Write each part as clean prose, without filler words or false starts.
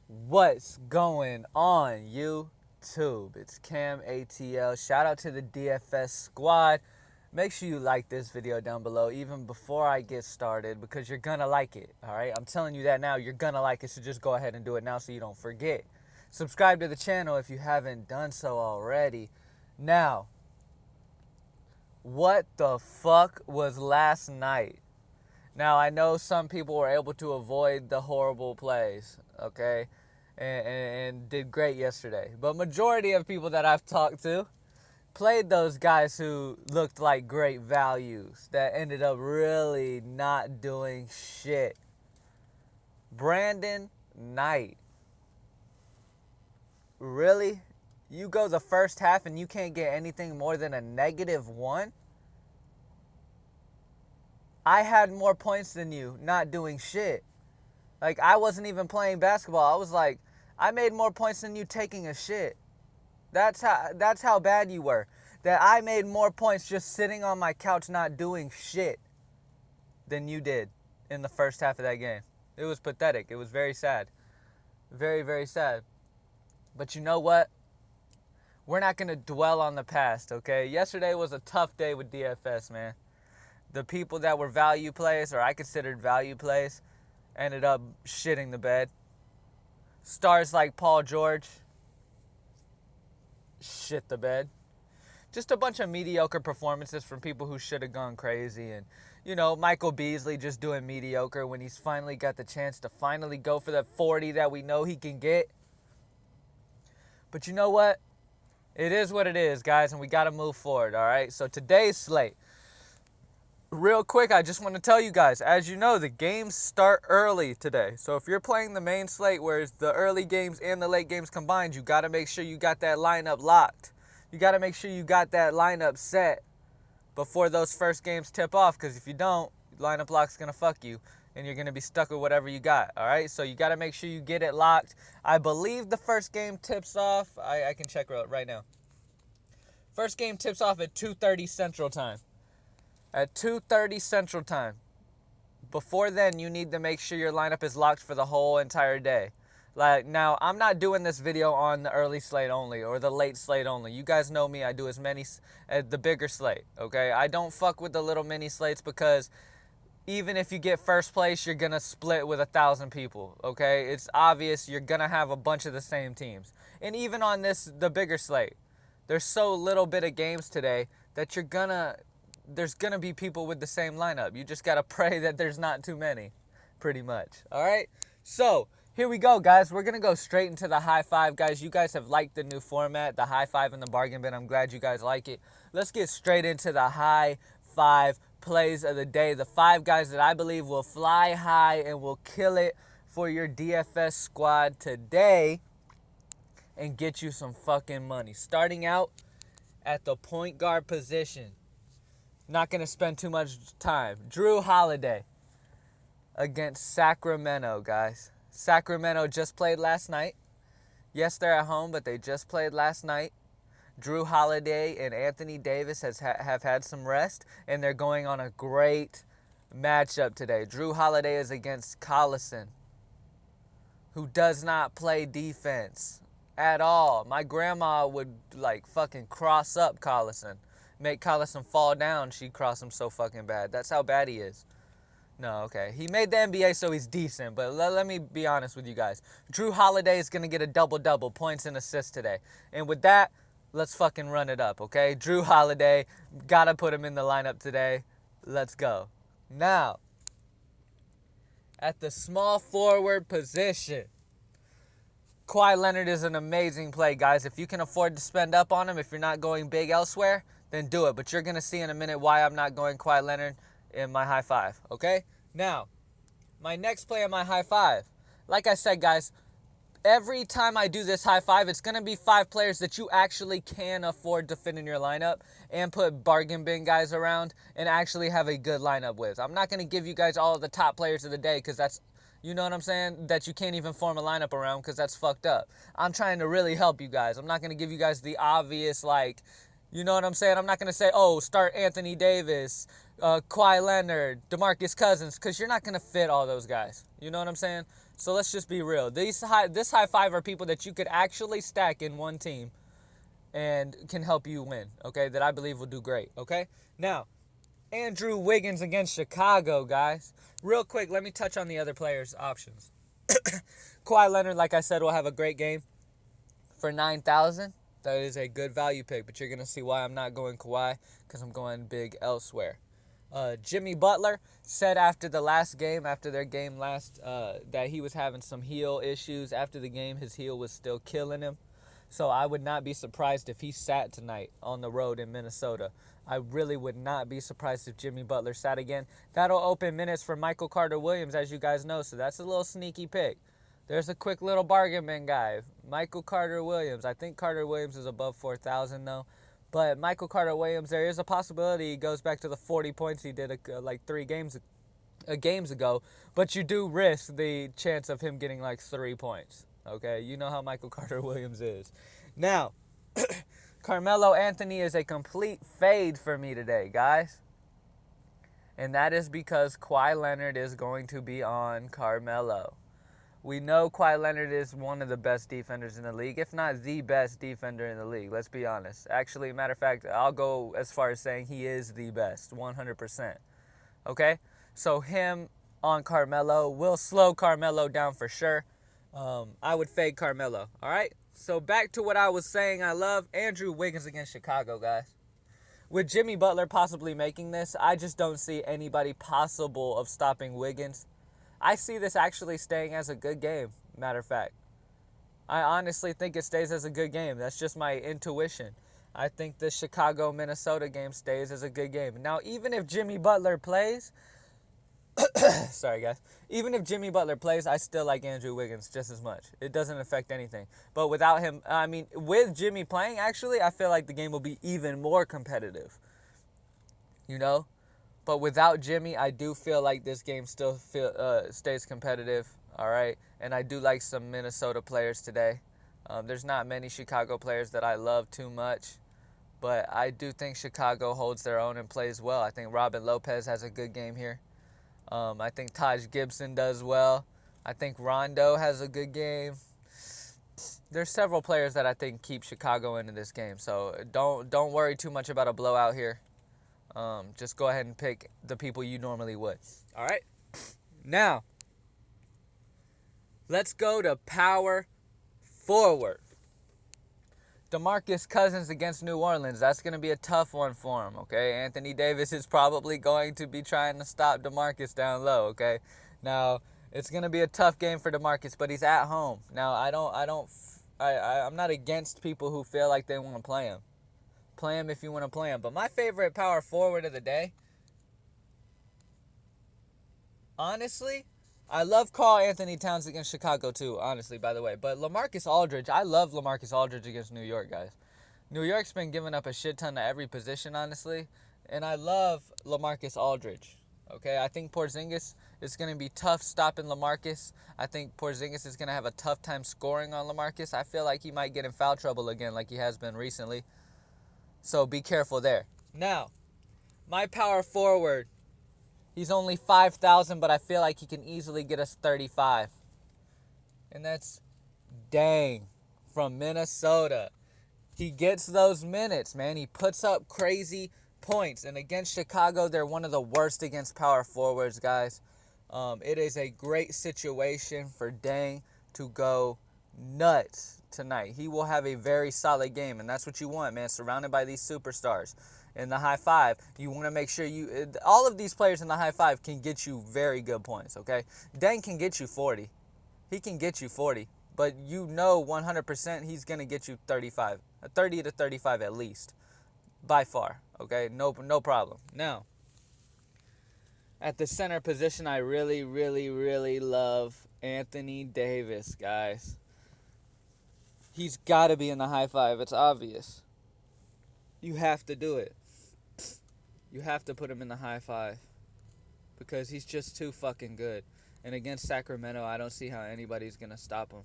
What's going on, YouTube? It's Cam ATL. Shout out to the DFS squad. Make sure you like this video down below even before I get started because you're gonna like it, alright? I'm telling you that now, you're gonna like it, so just go ahead and do it now so you don't forget. Subscribe to the channel if you haven't done so already. Now, what the fuck was last night? Now, I know some people were able to avoid the horrible plays, okay, and did great yesterday. But majority of people that I've talked to played those guys who looked like great values that ended up really not doing shit. Brandon Knight. Really? You go the first half and you can't get anything more than a -1? I had more points than you not doing shit. Like, I wasn't even playing basketball. I was like, I made more points than you taking a shit. That's how bad you were. That I made more points just sitting on my couch not doing shit than you did in the first half of that game. It was pathetic. It was very sad. Very, very sad. But you know what? We're not going to dwell on the past, okay? Yesterday was a tough day with DFS, man. The people that were value plays, or I considered value plays, ended up shitting the bed. Stars like Paul George shit the bed. Just a bunch of mediocre performances from people who should have gone crazy. And, you know, Michael Beasley just doing mediocre when he's finally got the chance to finally go for the 40 that we know he can get. But you know what? It is what it is, guys, and we got to move forward, all right? So today's slate. Real quick, I just want to tell you guys, as you know, the games start early today. So if you're playing the main slate, where it's the early games and the late games combined, you got to make sure you got that lineup locked. You got to make sure you got that lineup set before those first games tip off, because if you don't, lineup lock's going to fuck you, and you're going to be stuck with whatever you got, all right? So you got to make sure you get it locked. I believe the first game tips off. I can check right now. First game tips off at 2:30 Central Time. At 2:30 Central Time. Before then, you need to make sure your lineup is locked for the whole entire day. Like, now, I'm not doing this video on the early slate only or the late slate only. You guys know me. I do as many the bigger slate, okay? I don't fuck with the little mini slates because even if you get first place, you're going to split with 1,000 people, okay? It's obvious you're going to have a bunch of the same teams. And even on the bigger slate, there's so little bit of games today that there's going to be people with the same lineup. You just got to pray that there's not too many, pretty much. All right? So, here we go, guys. We're going to go straight into the high five, guys. You guys have liked the new format, the high five and the bargain bin. I'm glad you guys like it. Let's get straight into the high five plays of the day. The 5 guys that I believe will fly high and will kill it for your DFS squad today and get you some fucking money. Starting out at the point guard position. Not going to spend too much time. Drew Holiday against Sacramento, guys. Sacramento just played last night. Yes, they're at home, but they just played last night. Drew Holiday and Anthony Davis have had some rest, and they're going on a great matchup today. Drew Holiday is against Collison, who does not play defense at all. My grandma would, like, fucking cross up Collison. Make Collison fall down, she'd cross him so fucking bad. That's how bad he is. No, okay. He made the NBA, so he's decent, but let me be honest with you guys. Drew Holiday is going to get a double-double, points and assists today. And with that, let's fucking run it up, okay? Drew Holiday, got to put him in the lineup today. Let's go. Now, at the small forward position, Kawhi Leonard is an amazing play, guys. If you can afford to spend up on him, if you're not going big elsewhere, then do it. But you're going to see in a minute why I'm not going Kawhi Leonard in my high five, okay? Now, my next play on my high five. Like I said, guys, every time I do this high five, it's going to be 5 players that you actually can afford to fit in your lineup and put bargain bin guys around and actually have a good lineup with. I'm not going to give you guys all of the top players of the day because that's, you know what I'm saying, that you can't even form a lineup around because that's fucked up. I'm trying to really help you guys. I'm not going to give you guys the obvious, like, you know what I'm saying? I'm not going to say, oh, start Anthony Davis, Kawhi Leonard, DeMarcus Cousins, because you're not going to fit all those guys. You know what I'm saying? So let's just be real. This high five are people that you could actually stack in one team and can help you win, okay, that I believe will do great, okay? Now, Andrew Wiggins against Chicago, guys. Real quick, let me touch on the other players' options. Kawhi Leonard, like I said, will have a great game for 9,000. That is a good value pick, but you're going to see why I'm not going Kawhi, because I'm going big elsewhere. Jimmy Butler said after the last game, after their game last, that he was having some heel issues. After the game, his heel was still killing him. So I would not be surprised if he sat tonight on the road in Minnesota. I really would not be surprised if Jimmy Butler sat again. That'll open minutes for Michael Carter-Williams, as you guys know, so that's a little sneaky pick. There's a quick little bargain bin guy, Michael Carter-Williams. I think Carter-Williams is above 4,000 though. But Michael Carter-Williams, there is a possibility he goes back to the 40 points he did like 3 games ago. But you do risk the chance of him getting like 3 points. Okay, you know how Michael Carter-Williams is. Now, Carmelo Anthony is a complete fade for me today, guys. And that is because Kawhi Leonard is going to be on Carmelo. We know Kawhi Leonard is one of the best defenders in the league, if not the best defender in the league. Let's be honest. Actually, matter of fact, I'll go as far as saying he is the best, 100%. Okay? So him on Carmelo will slow Carmelo down for sure. I would fade Carmelo. All right? So back to what I was saying. I love Andrew Wiggins against Chicago, guys. With Jimmy Butler possibly making this, I just don't see anybody possible of stopping Wiggins. I see this actually staying as a good game, matter of fact. I honestly think it stays as a good game. That's just my intuition. I think the Chicago-Minnesota game stays as a good game. Now, even if Jimmy Butler plays, sorry guys, even if Jimmy Butler plays, I still like Andrew Wiggins just as much. It doesn't affect anything. But without him, I mean, with Jimmy playing, actually, I feel like the game will be even more competitive. You know? But without Jimmy, I do feel like this game still stays competitive, all right? And I do like some Minnesota players today. There's not many Chicago players that I love too much, but I do think Chicago holds their own and plays well. I think Robin Lopez has a good game here. I think Taj Gibson does well. I think Rondo has a good game. There's several players that I think keep Chicago into this game, so don't worry too much about a blowout here. Just go ahead and pick the people you normally would. All right? Now, let's go to power forward. DeMarcus Cousins against New Orleans. That's going to be a tough one for him, okay? Anthony Davis is probably going to be trying to stop DeMarcus down low, okay? Now, it's going to be a tough game for DeMarcus, but he's at home. Now, I'm not against people who feel like they want to play him. Play him if you want to play him. But my favorite power forward of the day, honestly, I love Karl Anthony Towns against Chicago too, honestly, by the way. But LaMarcus Aldridge, I love LaMarcus Aldridge against New York, guys. New York's been giving up a shit ton to every position, honestly. And I love LaMarcus Aldridge. Okay, I think Porzingis is going to be tough stopping LaMarcus. I think Porzingis is going to have a tough time scoring on LaMarcus. I feel like he might get in foul trouble again like he has been recently. So be careful there. Now, my power forward, he's only 5,000, but I feel like he can easily get us 35. And that's Dang from Minnesota. He gets those minutes, man. He puts up crazy points. And against Chicago, they're one of the worst against power forwards, guys. It is a great situation for Dang to go nuts tonight. He will have a very solid game, and that's what you want, man. Surrounded by these superstars. In the high five, you want to make sure all of these players in the high five can get you very good points, okay? Dang can get you 40. He can get you 40, but you know 100% he's going to get you 35, 30 to 35 at least, by far, okay? No problem. Now, at the center position, I really, really, really love Anthony Davis, guys. He's got to be in the high five. It's obvious. You have to do it. You have to put him in the high five because he's just too fucking good. And against Sacramento, I don't see how anybody's going to stop him.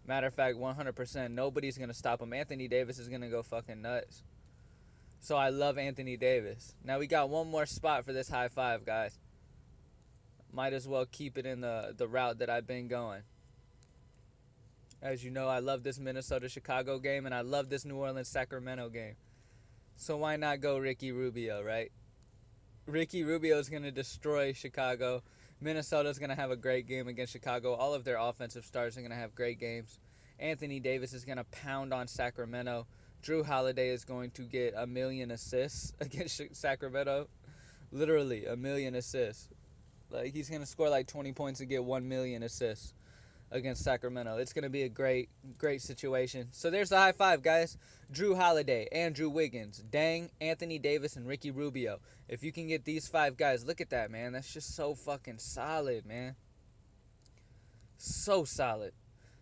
Matter of fact, 100%, nobody's going to stop him. Anthony Davis is going to go fucking nuts. So I love Anthony Davis. Now we got one more spot for this high five, guys. might as well keep it in the route that I've been going. As you know, I love this Minnesota-Chicago game, and I love this New Orleans-Sacramento game. So why not go Ricky Rubio, right? Ricky Rubio is going to destroy Chicago. Minnesota's going to have a great game against Chicago. All of their offensive stars are going to have great games. Anthony Davis is going to pound on Sacramento. Drew Holiday is going to get 1 million assists against Sacramento. Literally, 1 million assists. Like, he's going to score like 20 points and get 1 million assists against Sacramento. It's going to be a great situation. So there's the high five, guys. Drew Holiday, Andrew Wiggins, Dang, Anthony Davis, and Ricky Rubio. If you can get these 5 guys, look at that, man. That's just so fucking solid, man. So solid.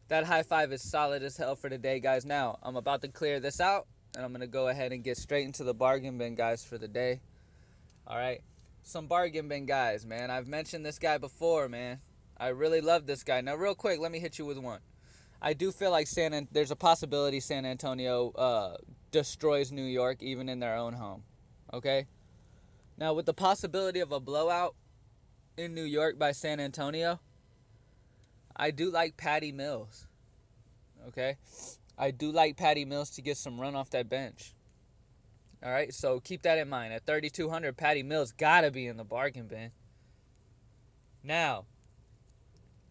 That high five is solid as hell for today, guys. Now, I'm about to clear this out, and I'm going to go ahead and get straight into the bargain bin, guys, for the day. All right? Some bargain bin guys, man. I've mentioned this guy before, man. I really love this guy. Now, real quick, let me hit you with one. I do feel like there's a possibility San Antonio destroys New York even in their own home. Okay? Now, with the possibility of a blowout in New York by San Antonio, I do like Patty Mills. Okay? I do like Patty Mills to get some run off that bench. All right? So keep that in mind. At 3,200, Patty Mills got to be in the bargain bin. Now,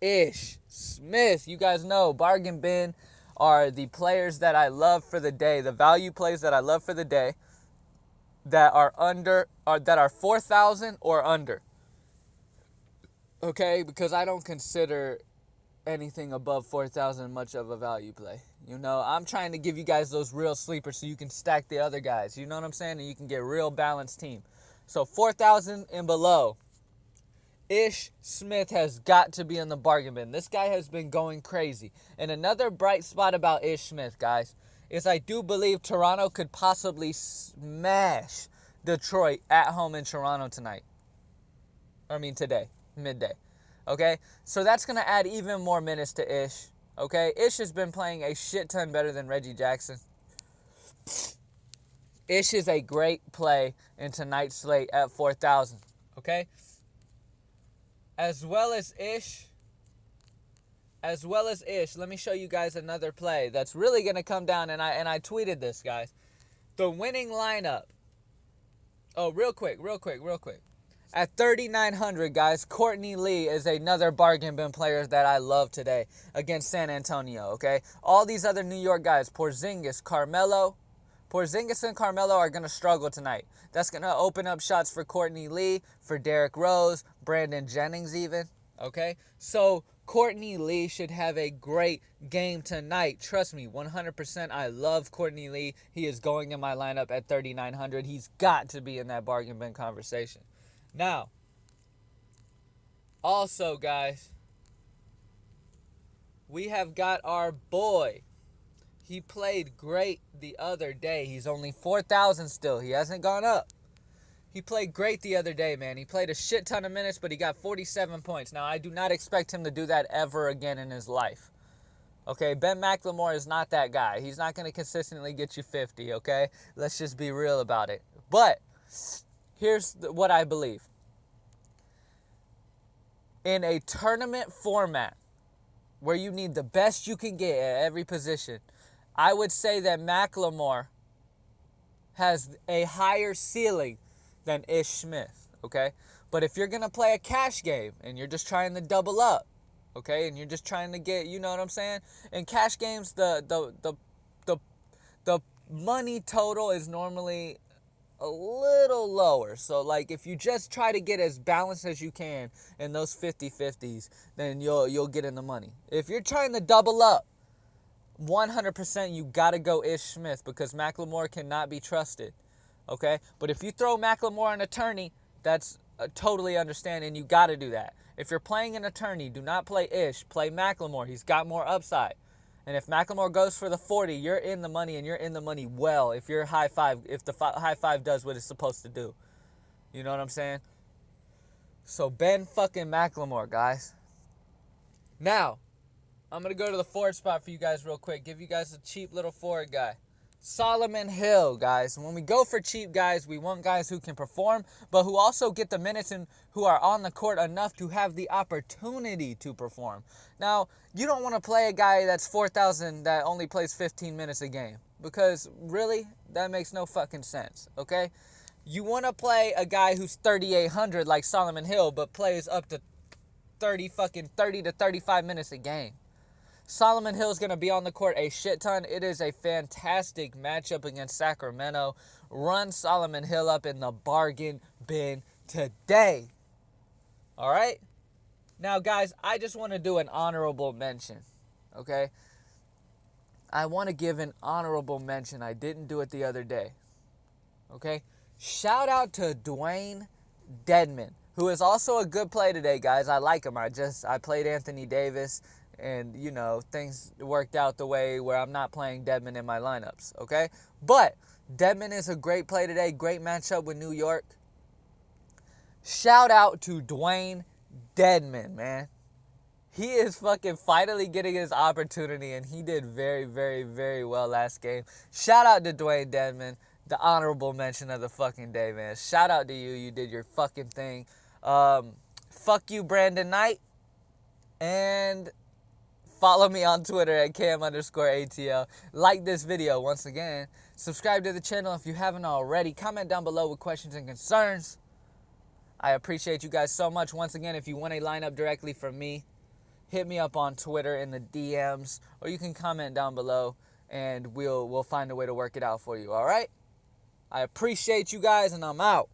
Ish Smith, you guys know bargain bin are the players that I love for the day, the value plays that I love for the day that are that are 4,000 or under. Okay, because I don't consider anything above 4,000 much of a value play. You know, I'm trying to give you guys those real sleepers so you can stack the other guys. You know what I'm saying? And you can get a real balanced team. So 4,000 and below, Ish Smith has got to be in the bargain bin. This guy has been going crazy. And another bright spot about Ish Smith, guys, is I do believe Toronto could possibly smash Detroit at home in Toronto tonight. Today, midday. Okay? So that's going to add even more minutes to Ish. Okay? Ish has been playing a shit ton better than Reggie Jackson. Ish is a great play in tonight's slate at 4,000. Okay? As well as Ish, let me show you guys another play that's really going to come down, and I tweeted this, guys. The winning lineup. Oh, real quick. At 3,900, guys, Courtney Lee is another bargain bin player that I love today against San Antonio, okay? All these other New York guys, Porzingis and Carmelo are going to struggle tonight. That's going to open up shots for Courtney Lee, for Derrick Rose, Brandon Jennings even, okay? So Courtney Lee should have a great game tonight. Trust me, 100%. I love Courtney Lee. He is going in my lineup at 3,900. He's got to be in that bargain bin conversation. Now, also, guys, we have got our boy. He played great the other day. He's only 4,000 still. He hasn't gone up. He played great the other day, man. He played a shit ton of minutes, but he got 47 points. Now, I do not expect him to do that ever again in his life. Okay, Ben McLemore is not that guy. He's not going to consistently get you 50, okay? Let's just be real about it. But here's what I believe. In a tournament format where you need the best you can get at every position, I would say that McLemore has a higher ceiling than Ish Smith, okay? But if you're going to play a cash game and you're just trying to double up, okay, and you're just trying to get, you know what I'm saying? In cash games, the money total is normally a little lower. So, like, if you just try to get as balanced as you can in those 50-50s, then you'll get in the money. If you're trying to double up, 100% you got to go Ish Smith because McLemore cannot be trusted, okay? But if you throw McLemore an attorney, that's totally understanding. You got to do that. If you're playing an attorney, do not play Ish. Play McLemore. He's got more upside. And if McLemore goes for the 40, you're in the money, and you're in the money well if the high five does what it's supposed to do. You know what I'm saying? So Ben fucking McLemore, guys. Now, I'm going to go to the forward spot for you guys real quick. Give you guys a cheap little forward guy. Solomon Hill, guys. When we go for cheap guys, we want guys who can perform, but who also get the minutes and who are on the court enough to have the opportunity to perform. Now, you don't want to play a guy that's 4,000 that only plays 15 minutes a game, because really, that makes no fucking sense, okay? You want to play a guy who's 3,800 like Solomon Hill, but plays up to 30 to 35 minutes a game. Solomon Hill is going to be on the court a shit ton. It is a fantastic matchup against Sacramento. Run Solomon Hill up in the bargain bin today. All right? Now, guys, I just want to do an honorable mention, okay? I want to give an honorable mention. I didn't do it the other day, okay? Shout out to Dwayne Dedman, who is also a good play today, guys. I like him. I played Anthony Davis, and, you know, things worked out the way where I'm not playing Dedman in my lineups, okay? But Dedman is a great play today, great matchup with New York. Shout out to Dwayne Dedman, man. He is fucking finally getting his opportunity, and he did very, very, very well last game. Shout out to Dwayne Dedman, the honorable mention of the fucking day, man. Shout out to you. You did your fucking thing. Fuck you, Brandon Knight. And follow me on Twitter at Cam_ATL. Like this video once again. Subscribe to the channel if you haven't already. Comment down below with questions and concerns. I appreciate you guys so much. Once again, if you want a lineup directly from me, hit me up on Twitter in the DMs, or you can comment down below, and we'll find a way to work it out for you, all right? I appreciate you guys, and I'm out.